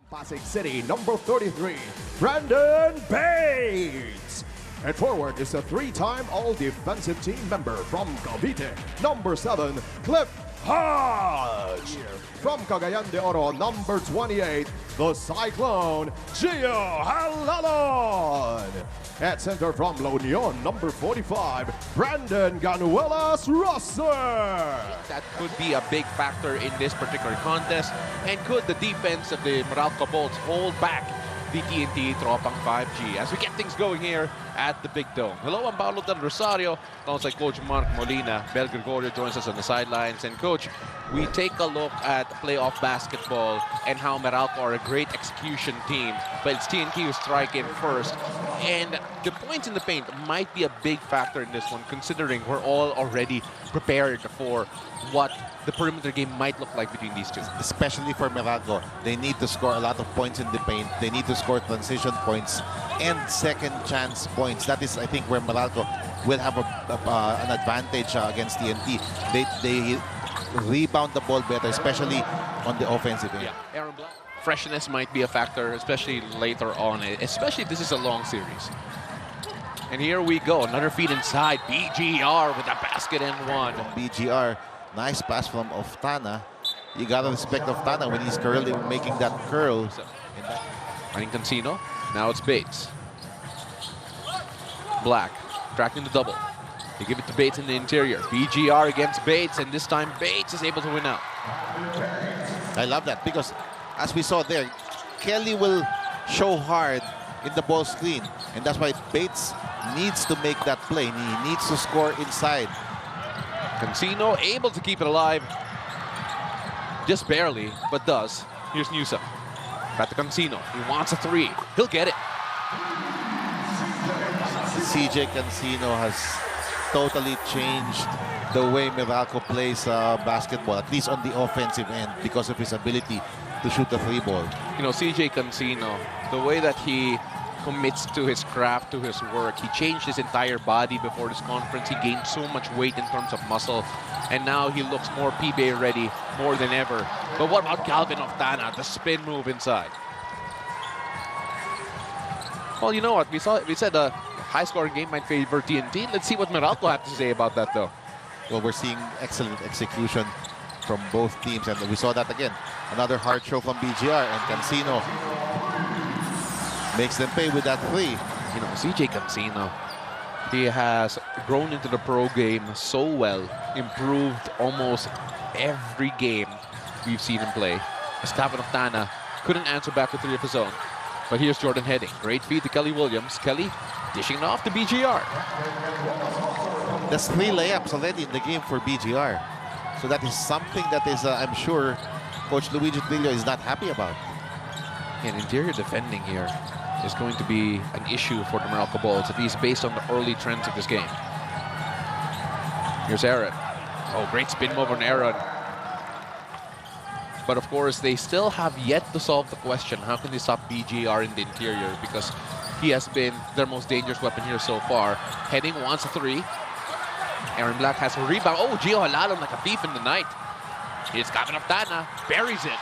Pasig City, number 33, Brandon Bates. And forward is a three-time All-Defensive Team member from Cavite, number 7, Cliff Hodge. From Cagayan de Oro, number 28, the Cyclone, Gio Halalon. At center from La Union, number 45, Brandon Ganuelas Rosser. That could be a big factor in this particular contest. And could the defense of the Meralco Bolts hold back the TNT Tropang 5G as we get things going here at the Big Dome? Hello, I'm Paolo Del Rosario, alongside Coach Mark Molina. Bel Gregorio joins us on the sidelines. And Coach, we take a look at playoff basketball and how Meralco are a great execution team, but it's TNT who strike in first. And the points in the paint might be a big factor in this one, considering we're all already prepared for what the perimeter game might look like between these two. Especially for Meralco, they need to score a lot of points in the paint. They need to score transition points and second chance points. That is, I think, where Meralco will have an advantage against TNT. They rebound the ball better, especially on the offensive end. Yeah, Aaron Black. Freshness might be a factor, especially later on, especially if this is a long series. And here we go, another feed inside. BGR with a basket and one. BGR, nice pass from Oftana. You gotta respect Oftana when he's currently making that curl. Running Cancino, now it's Bates. Black, tracking the double. They give it to Bates in the interior. BGR against Bates, and this time Bates is able to win out. I love that because, as we saw there, Kelly will show hard in the ball screen, and that's why Bates needs to make that play. He needs to score inside. Cancino able to keep it alive. Just barely, but does. Here's Newsom. Back to Cancino. He wants a three. He'll get it. CJ Cancino has totally changed the way Meralco plays basketball, at least on the offensive end, because of his ability to shoot the free ball. You know, CJ Cancino, the way that he commits to his craft, to his work, he changed his entire body before this conference. He gained so much weight in terms of muscle, and now he looks more PBA ready more than ever. But what about Calvin Oftana, the spin move inside? Well, you know what? We said a high-scoring game might favor TNT. Let's see what Meralco have to say about that, though. Well, we're seeing excellent execution from both teams, and we saw that again. Another hard show from BGR, and Cancino makes them pay with that three. You know, CJ Cancino, he has grown into the pro game so well, improved almost every game we've seen him play. As Calvin Oftana couldn't answer back with three of his own. But here's Jordan Heading. Great feed to Kelly Williams. Kelly dishing it off to BGR. That's 3 layups already in the game for BGR. So that is something that is, I'm sure, Coach Luigi Trillo is not happy about. And interior defending here is going to be an issue for the Meralco Bolts, at least based on the early trends of this game. Here's Aaron. Oh, great spin move on Aaron. But of course, they still have yet to solve the question, how can they stop BGR in the interior? Because he has been their most dangerous weapon here so far. Heading wants a three. Aaron Black has a rebound. Oh, Gio Halalon like a thief in the night. Here's Calvin Oftana, buries it.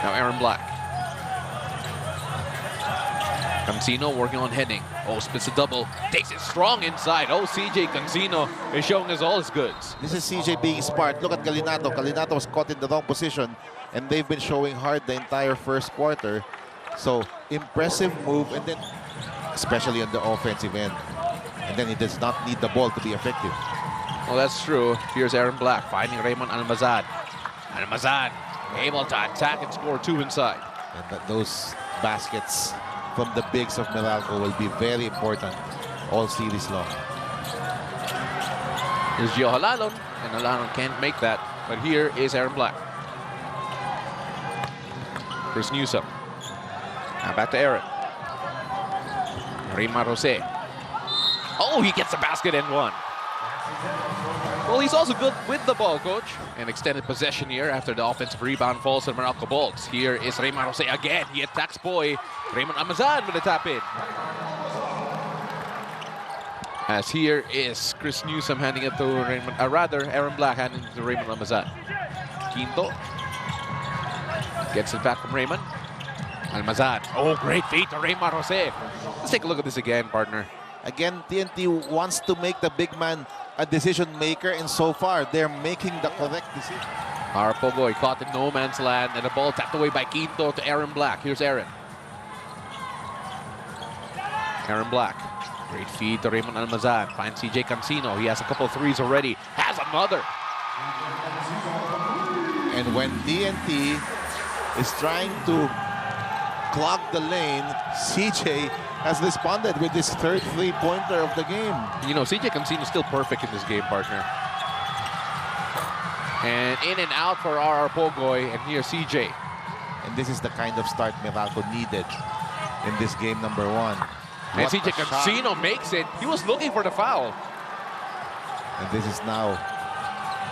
Now Aaron Black. Cancino working on Heading. Oh, splits a double. Takes it strong inside. Oh, CJ Cancino is showing us all his goods. This is CJ being smart. Look at Galinato. Galinato was caught in the wrong position, and they've been showing hard the entire first quarter. So, impressive move, and then, especially on the offensive end. And then he does not need the ball to be effective. Well, that's true. Here's Aaron Black finding Raymond Almazan. Almazan able to attack and score two inside. And those baskets from the bigs of Meralco will be very important all series long. Here's Gio Halalon, and Halalon can't make that. But here is Aaron Black. Chris Newsom. Now back to Aaron. Rima Jose. Oh, he gets the basket and one. Well, he's also good with the ball, Coach. An extended possession here after the offensive rebound falls to the Meralco Bolts. Here is Raymond Jose again. He attacks boy Raymond Amazan with a tap in. As here is Chris Newsom handing it to Aaron Black handing it to Raymond Amazan. Quinto Gets it back from Raymond. Almazan. Oh, great feed to Raymond Jose. Let's take a look at this again, partner. Again, TNT wants to make the big man a decision maker, and so far they're making the correct decision. Pogoy caught in no man's land, and the ball tapped away by Quinto to Aaron Black. Here's Aaron. Aaron Black. Great feed to Raymond Almazan. Finds CJ Cancino. He has a couple of threes already. Has another. And when TNT is trying to clog the lane, CJ has responded with his third three-pointer of the game. You know, CJ Cancino is still perfect in this game, partner. And in and out for RR Pogoy, and here's CJ. And this is the kind of start Meralco needed in this game number 1. And What CJ a Cancino shot. makes it. He was looking for the foul. And this is now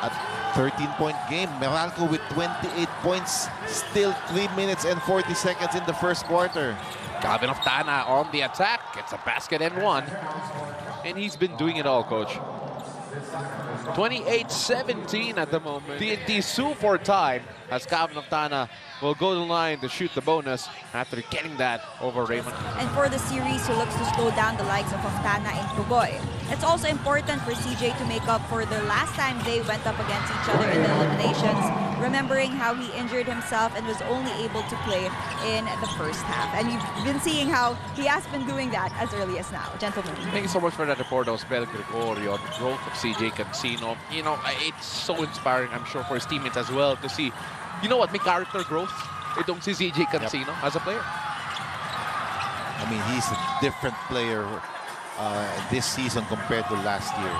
a 13-point game. Meralco with 28 points. Still 3 minutes and 40 seconds in the first quarter. Calvin Oftana on the attack. Gets a basket and one. And he's been doing it all, coach. 28-17 at the moment. TNT sue for time as Calvin Oftana will go to the line to shoot the bonus after getting that over Raymond. And for the series, he looks to slow down the likes of Oftana and Pugoy. It's also important for CJ to make up for the last time they went up against each other in the eliminations, remembering how he injured himself and was only able to play in the first half. And you've been seeing how he has been doing that as early as now. Gentlemen. Thank you so much for that report. That was Bel Gregorio on the growth of CJ Cancino. You know, it's so inspiring, I'm sure, for his teammates as well to see, you know what, may character growth. Itong si CJ Cancino as a player. I mean, he's a different player this season compared to last year.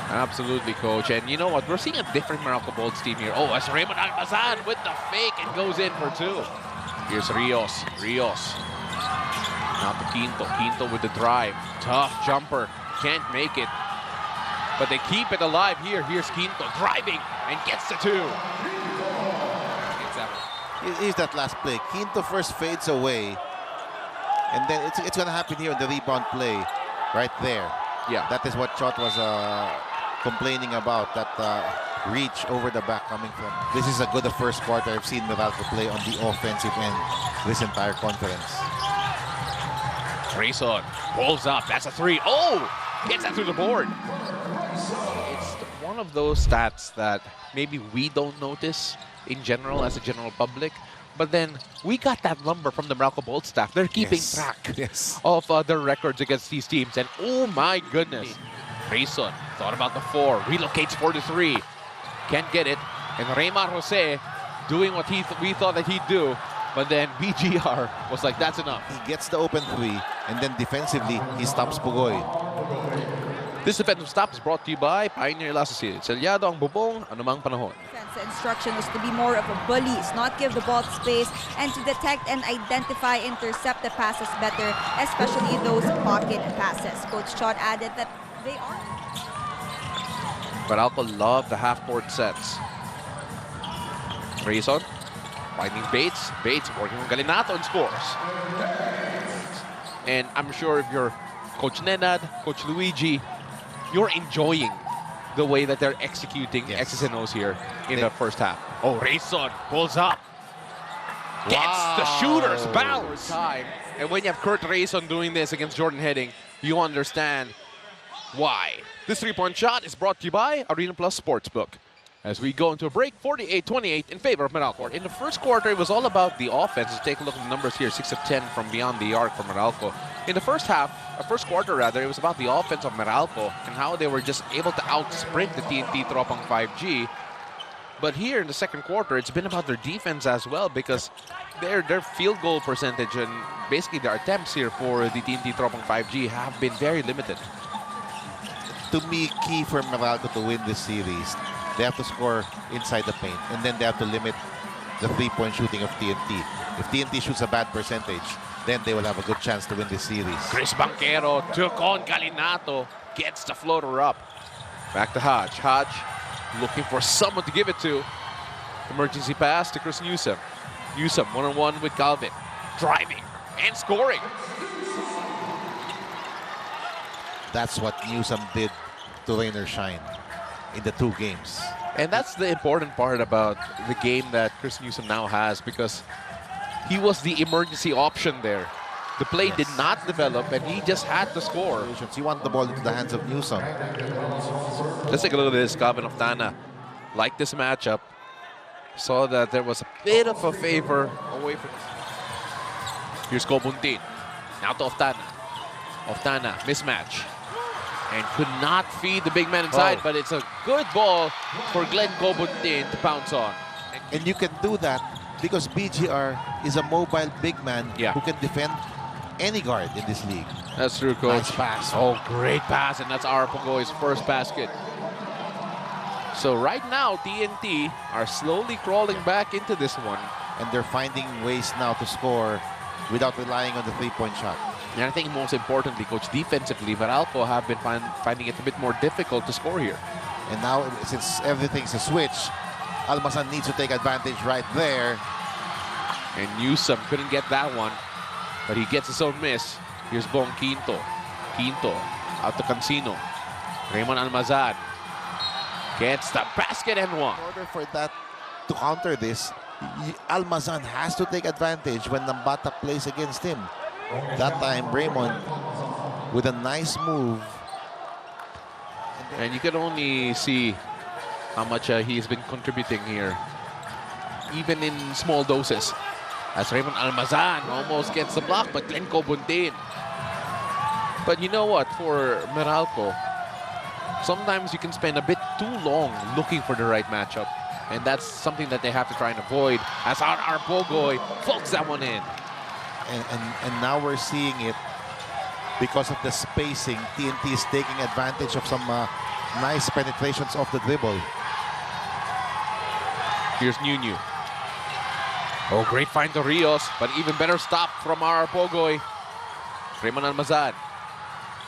Absolutely, coach. And you know what? We're seeing a different Meralco Bolts team here. Oh, as Raymond Almazan with the fake and goes in for two. Here's Rios. Rios. Now to Quinto. Quinto with the drive. Tough jumper. Can't make it. But they keep it alive here. Here's Quinto driving and gets the two. Here's that last play. Quinto first fades away. And then it's going to happen here in the rebound play. Right there. Yeah. That is what Chot was complaining about. That reach over the back coming from. This is a good first quarter I've seen Meralco play on the offensive end this entire conference. Grayson pulls up. That's a three. Oh! Gets that through the board. It's one of those stats that maybe we don't notice in general as a general public. But then we got that number from the Meralco Bolts staff. They're keeping track of their records against these teams. And oh my goodness. Grayson thought about the four. Relocates for the three. Can't get it. And Raymond Jose doing what we thought that he'd do. But then BGR was like, that's enough. He gets the open three. And then defensively, he stops Pugoy. This defensive stop is brought to you by Pioneer Lasasi. Selyado ang bubong, anumang panahon. The instruction was to be more of a bullies, not give the ball space, and to detect and identify, intercept the passes better, especially those pocket passes. Coach Chot added that they are. Meralco love the half-court sets. Grayson finding Bates. Bates working on Galinato and scores. And I'm sure if you're Coach Nenad, Coach Luigi, you're enjoying the way that they're executing X's and O's here in the first half. Oh, Grayson pulls up. Gets the shooter's bounce. And when you have Kurt Grayson doing this against Jordan Heading, you understand why. This three-point shot is brought to you by Arena Plus Sportsbook. As we go into a break, 48-28 in favor of Meralco. In the first quarter, it was all about the offense. Let's take a look at the numbers here. 6 of 10 from beyond the arc for Meralco. In the first quarter rather, it was about the offense of Meralco and how they were just able to out-sprint the TNT Tropang 5G. But here in the second quarter, it's been about their defense as well because their field goal percentage and basically their attempts here for the TNT Tropang 5G have been very limited. To me, key for Meralco to win this series, they have to score inside the paint, and then they have to limit the three-point shooting of TNT. If TNT shoots a bad percentage, then they will have a good chance to win this series. Chris Banquero took on Galinato, gets the floater up. Back to Hodge. Hodge looking for someone to give it to. Emergency pass to Chris Newsom. Newsom one-on-one with Calvin. Driving and scoring. That's what Newsom did to rain or shine in the two games. And that's the important part about the game that Chris Newsom now has, because he was the emergency option there. The play did not develop, and he just had to score. He wanted the ball into the hands of Newsom. Let's take a look at this. Calvin Oftana liked this matchup. Saw that there was a bit of a favor away from. Here's Cobuntin. Now to Oftana. Oftana, mismatch. And could not feed the big man inside, but it's a good ball for Glenn Cobuntin to pounce on. And you can do that because BGR is a mobile big man who can defend any guard in this league. That's true, Coach. Nice pass. Oh, great pass, and that's Arapagoy's first basket. So right now, TNT are slowly crawling back into this one. And they're finding ways now to score without relying on the three-point shot. And I think most importantly, Coach, defensively, Meralco have been finding it a bit more difficult to score here. And now, since everything's a switch, Almazan needs to take advantage right there. And Newsom couldn't get that one, but he gets his own miss. Here's Bong Quinto. Quinto out to Cancino. Raymond Almazan gets the basket and one. In order for that to counter this, Almazan has to take advantage when Nambata plays against him. That time, Raymond with a nice move. And you can only see how much he's been contributing here, even in small doses. As Raymond Almazan almost gets the block, but Glenn Cobuntin. But you know what? For Meralco, sometimes you can spend a bit too long looking for the right matchup. And that's something that they have to try and avoid, as our Pogoy folks that one in. And now we're seeing it because of the spacing. TNT is taking advantage of some nice penetrations off the dribble. Here's Nunu. Oh, great find to Rios, but even better stop from our Pogoy. Raymond Almazan.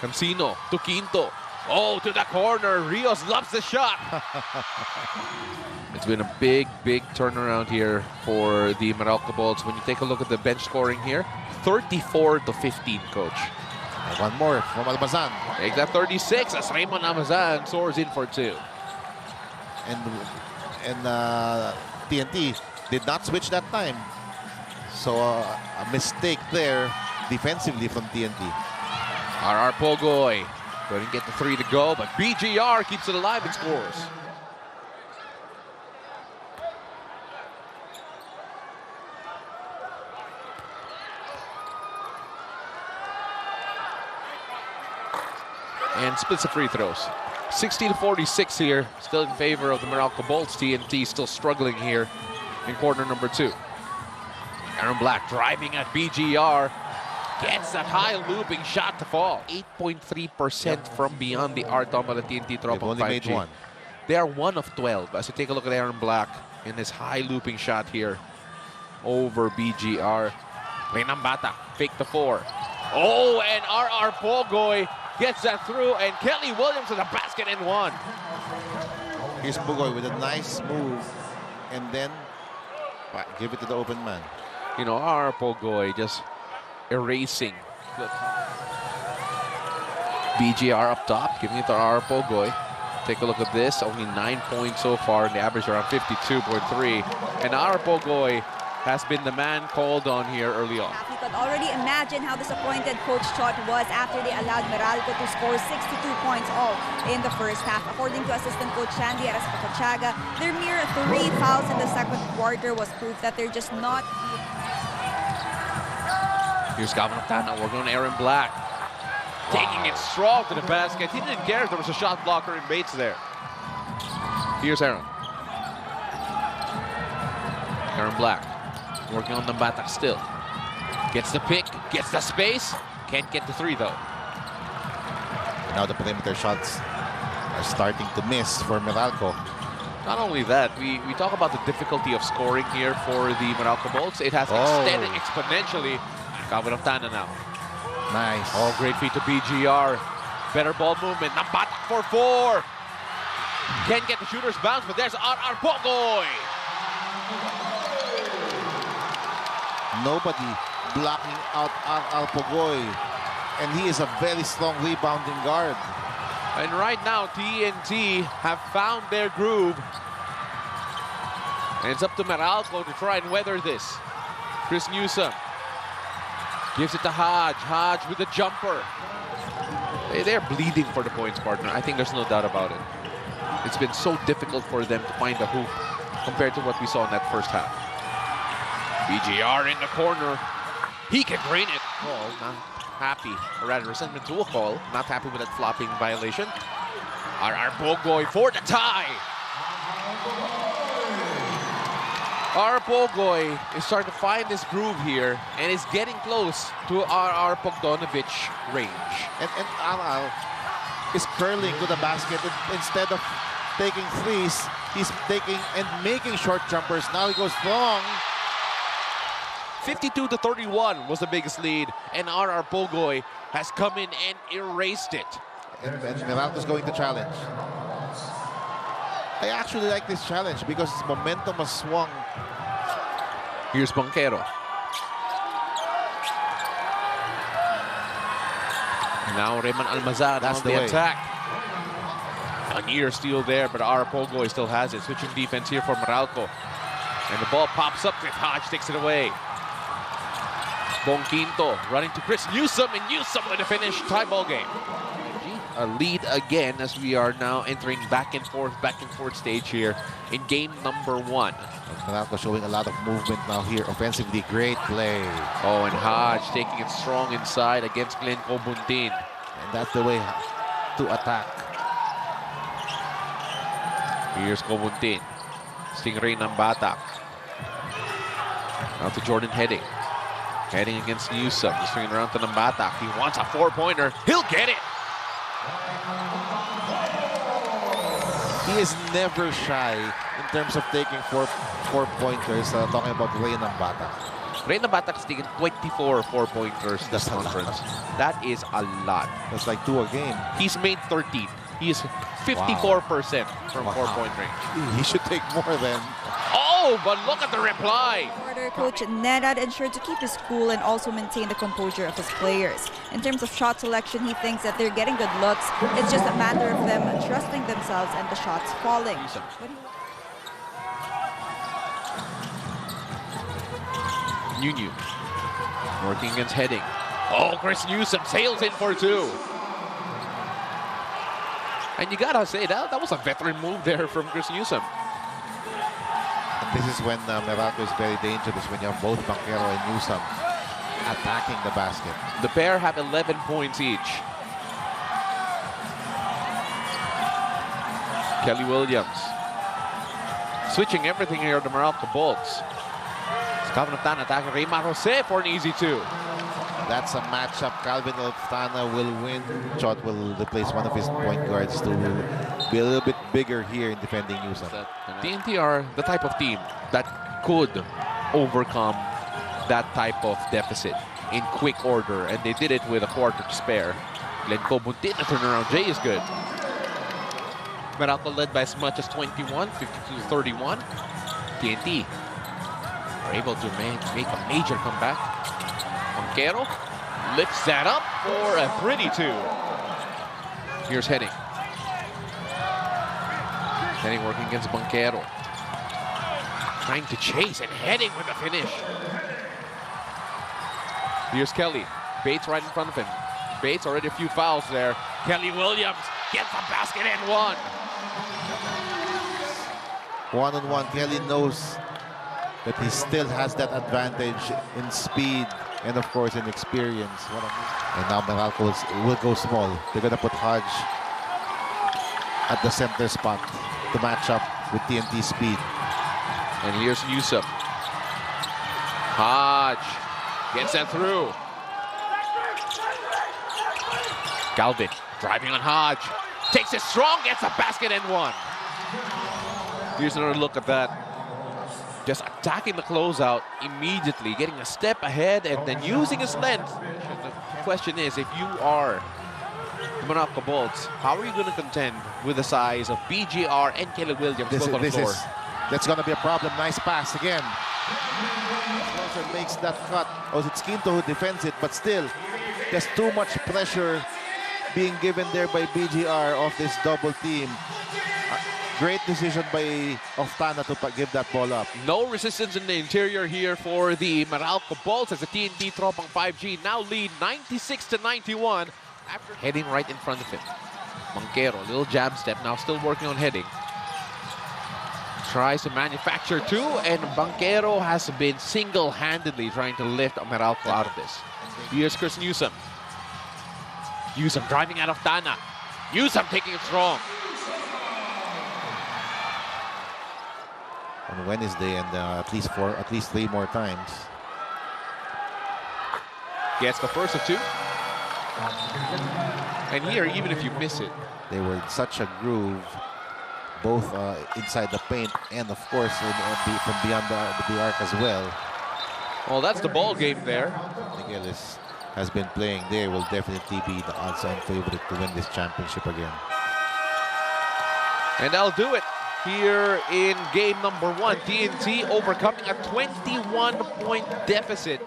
Cancino to Quinto. Oh, to the corner. Rios loves the shot. It's been a big, big turnaround here for the Meralco Bolts. When you take a look at the bench scoring here, 34-15, Coach. One more from Almazan. Take that 36 as Raymond Almazan soars in for two. And TNT did not switch that time. So a mistake there defensively from TNT. RR Pogoy couldn't get the three to go, but BGR keeps it alive and scores. And splits the free throws. 60-46 here, still in favor of the Meralco Bolts. TNT still struggling here in quarter number two. Aaron Black driving at BGR. Gets that high looping shot to fall. 8.3% from beyond the arc on the TNT Tropang 5G. Only made one. They are 1 of 12. As you take a look at Aaron Black in his high looping shot here over BGR. Nambata, fake the 4. Oh, and RR Pogoy gets that through, and Kelly Williams with a basket and one. Here's Pogoy with a nice move, and then give it to the open man. You know, RR Pogoy just erasing. BGR up top, giving it to RR Pogoy. Take a look at this, only 9 points so far, and the average around 52.3. And RR Pogoy has been the man called on here early on. You could already imagine how disappointed Coach Chot was after they allowed Meralco to score 62 points all in the first half. According to assistant coach Shandy Araspacachaga, their mere 3 fouls in the second quarter was proof that they're just not. Here's Calvin Oftana working on Aaron Black. Taking it strong to the basket. He didn't care if there was a shot blocker in Bates there. Here's Aaron. Aaron Black working on the Nambata still. Gets the pick, gets the space. Can't get the three though. Now the perimeter shots are starting to miss for Meralco. Not only that, we talk about the difficulty of scoring here for the Meralco Bolts. It has extended exponentially. Calvin Oftana now. Nice. Oh, great feed to BGR. Better ball movement. Nambata for 4. Can't get the shooter's bounce, but there's RR Pogoy. Nobody blocking out RR Pogoy. And he is a very strong rebounding guard. And right now, TNT have found their groove And it's up to Meralco to try and weather this. Chris Newsom gives it to Hodge. Hodge with the jumper. They're bleeding for the points, partner. I think there's no doubt about it. It's been so difficult for them to find the hoop compared to what we saw in that first half. BGR in the corner. He can drain it. Call, not happy, or rather resentment to a call. Not happy with that flopping violation. RR Bogoy for the tie. RR Bogoy is starting to find this groove here and is getting close to RR Bogdanovic range. And Al is curling to the basket. Instead of taking threes, he's taking and making short jumpers. Now he goes long. 52-31 was the biggest lead, and RR Bogoy has come in and erased it. And Meralco's going to challenge. I actually like this challenge because its momentum has swung. Here's Banquero. Now Raymond Almazan on the attack. A near steal there, but RR Bogoy still has it. Switching defense here for Meralco. And the ball pops up with Hodge, takes it away. Bong Quinto running to Chris Newsom, and Newsom with a finish. Tie ball game. A lead again as we are now entering back and forth stage here in game number 1. Meralco showing a lot of movement now here. Offensively, great play. Oh, and Hodge taking it strong inside against Glenn Cobuntin. And that's the way to attack. Here's Cobuntin. Stingray ng Batak. Now to Jordan Heading. Heading against Newsom. He's swinging around to Nambatak. He wants a 4-pointer. He'll get it. He is never shy in terms of taking four-pointers. Talking about Ray Nambatak. Ray Nambatak has taken 24 4-pointers this conference. That is a lot. That's like 2 a game. He's made 13. He is 54% from 4-point range. He should take more than... Oh, but look at the reply. Coach Nedad ensured to keep his cool and also maintain the composure of his players. In terms of shot selection, he thinks that they're getting good looks. It's just a matter of them trusting themselves and the shots falling. Nunu working against Heading. Oh, Chris Newsom sails in for 2. And you gotta say that was a veteran move there from Chris Newsom. This is when Meralco is very dangerous, when you have both Banquero and Newsom attacking the basket. The pair have 11 points each. Kelly Williams switching everything here to Meralco Bolts. Calvin Oftana attacking Raymar Jose for an easy 2. That's a matchup. Calvin Oftana will win. Chot will replace one of his point guards to be a little bit bigger here in defending Newsom. TNT are the type of team that could overcome that type of deficit in quick order, and they did it with a quarter to spare. Glenn Cobuntin, the turnaround J is good. Meralco led by as much as 21, 52-31. TNT are able to make a major comeback. Banquero lifts that up for a pretty 2. Here's Heading. Heading working against Banquero. Trying to chase and Heading with a finish. Here's Kelly. Bates right in front of him. Bates already a few fouls there. Kelly Williams gets the basket and 1. One-on-one, Kelly knows that he still has that advantage in speed and of course in experience. And now Meralco will go small. They're gonna put Hodge at the center spot to match up with TNT speed. And here's Newsom. Hodge gets that through. Galvin driving on Hodge. Takes it strong, gets a basket and 1. Here's another look at that. Just attacking the closeout immediately, getting a step ahead and then using his length. The question is, if you are the Meralco Bolts, how are you going to contend with the size of BGR and Kelly Williams both on the floor? That's going to be a problem. Nice pass again. Closer makes that cut. Oh, it's Quinto who defends it, but still, there's too much pressure being given there by BGR off this double team. Great decision by Oftana to give that ball up. No resistance in the interior here for the Meralco Bolts as the TNT Tropang 5G now lead 96-91 after heading right in front of him. Banquero, little jab step, now still working on heading. Tries to manufacture two, and Banquero has been single-handedly trying to lift Meralco out of this. Here's Chris Newsom. Newsom driving out of Tana. Newsom taking it strong. On Wednesday, and at least 3 more times. Gets the first of 2. And here, even if you miss it, they were in such a groove, both inside the paint and, of course, from beyond the arc as well. Well, that's the ball game there. Miguelis has been playing there, will definitely be the odds-on favorite to win this championship again. And that'll do it here in game number 1. TNT overcoming a 21-point deficit.